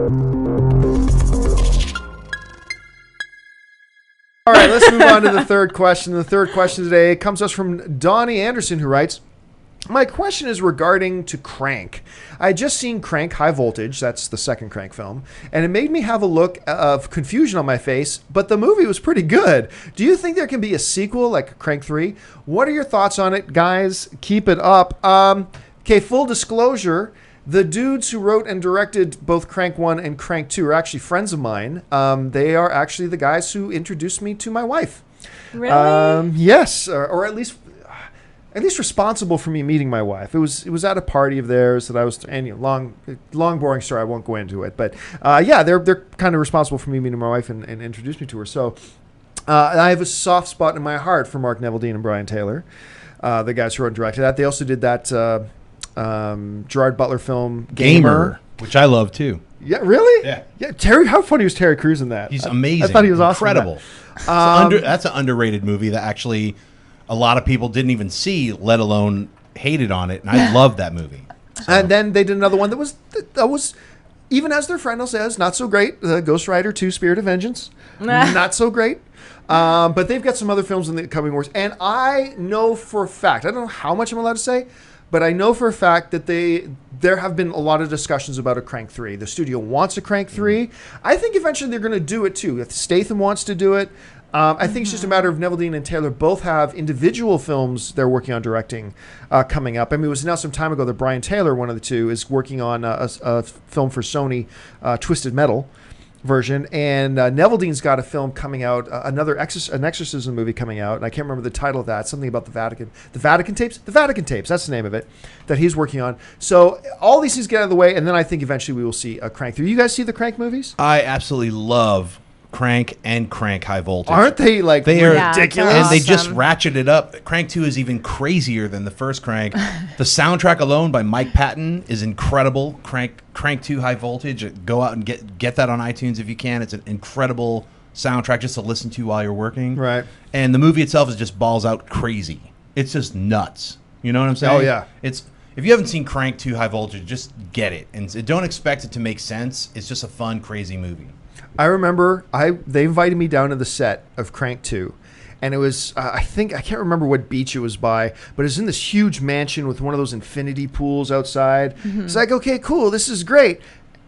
All right, let's move on to the third question. The third question today comes to us from Donnie Anderson, who writes, my question is regarding to Crank. I had just seen Crank High Voltage, that's the second Crank film, and it made me have a look of confusion on my face, but the movie was pretty good. Do you think there can be a sequel like Crank 3? What are your thoughts on it, guys? Keep it up. Okay, full disclosure, the dudes who wrote and directed both Crank 1 and Crank 2 are actually friends of mine. They are actually the guys who introduced me to my wife. Really? Yes, or at least responsible for me meeting my wife. It was at a party of theirs that I was, and long boring story. I won't go into it, but yeah, they're kind of responsible for me meeting my wife and introduced me to her. So I have a soft spot in my heart for Mark Neveldine and Brian Taylor, the guys who wrote and directed that. They also did that Gerard Butler film Gamer, which I love too. Yeah, really? Yeah. Terry, how funny was Terry Crews in that? He's amazing. I thought he was awesome. Incredible. That's an underrated movie that actually a lot of people didn't even see, let alone hated on it. And I love that movie. So. And then they did another one that was even as their friend says, not so great. Ghost Rider 2: Spirit of Vengeance, not so great. But they've got some other films in the coming wars, and I know for a fact, I don't know how much I'm allowed to say, but I know for a fact that there have been a lot of discussions about a Crank 3. The studio wants a Crank 3. I think eventually they're going to do it too. If Statham wants to do it, I think it's just a matter of Neveldine and Taylor both have individual films they're working on directing coming up. I mean, it was announced some time ago that Brian Taylor, one of the two, is working on a film for Sony, Twisted Metal version, and Neveldine's got a film coming out, an exorcism movie coming out, and I can't remember the title of that, something about the Vatican tapes, that's the name of it, that he's working on. So all these things get out of the way, and then I think eventually we will see a Crank 3. You guys see the Crank movies? I absolutely love Crank and Crank High Voltage. Aren't they like ridiculous? And they just ratchet it up. Crank 2 is even crazier than the first Crank. The soundtrack alone by Mike Patton is incredible. Crank 2 High Voltage. Go out and get that on iTunes if you can. It's an incredible soundtrack just to listen to while you're working. Right. And the movie itself is just balls out crazy. It's just nuts. You know what I'm saying? Oh yeah. If you haven't seen Crank 2 High Voltage, just get it. And don't expect it to make sense. It's just a fun, crazy movie. I remember they invited me down to the set of Crank 2, and it was I can't remember what beach it was by, but it was in this huge mansion with one of those infinity pools outside. Mm-hmm. It's like, okay, cool, this is great.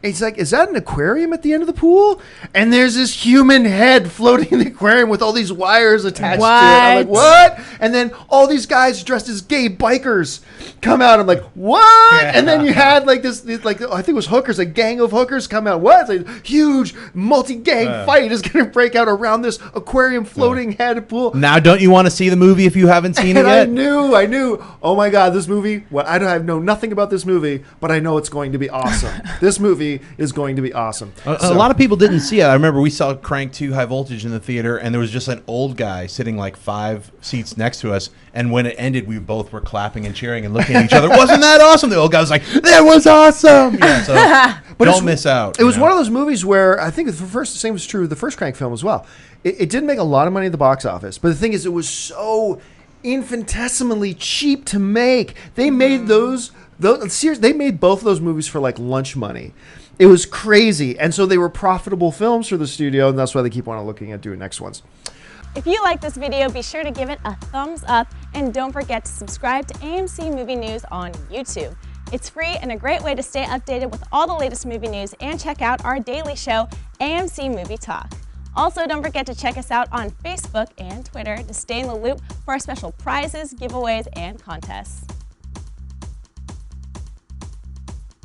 It's like, is that an aquarium at the end of the pool? And there's this human head floating in the aquarium with all these wires attached to it. I'm like, what? And then all these guys dressed as gay bikers come out. I'm like, what? Yeah. And then you had like this like, I think it was hookers, a gang of hookers come out. What? It's like huge multi-gang fight is going to break out around this aquarium floating head pool. Now, don't you want to see the movie if you haven't seen it yet? I knew. Oh my God, this movie. Well, I know nothing about this movie, but I know it's going to be awesome. This movie is going to be awesome. A lot of people didn't see it. I remember we saw Crank 2 High Voltage in the theater, and there was just an old guy sitting like 5 seats next to us. And when it ended, we both were clapping and cheering and looking at each other. Wasn't that awesome? The old guy was like, "That was awesome!" Yeah, so but don't miss out. It was one of those movies where I think the same was true of the first Crank film as well. It didn't make a lot of money at the box office, but the thing is, it was so infinitesimally cheap to make. They made they made both of those movies for like lunch money. It was crazy, and so they were profitable films for the studio, and that's why they keep on looking at doing next ones. If you like this video, be sure to give it a thumbs up, and don't forget to subscribe to AMC Movie News on YouTube. It's free and a great way to stay updated with all the latest movie news, and check out our daily show, AMC Movie Talk. Also, don't forget to check us out on Facebook and Twitter to stay in the loop for our special prizes, giveaways, and contests.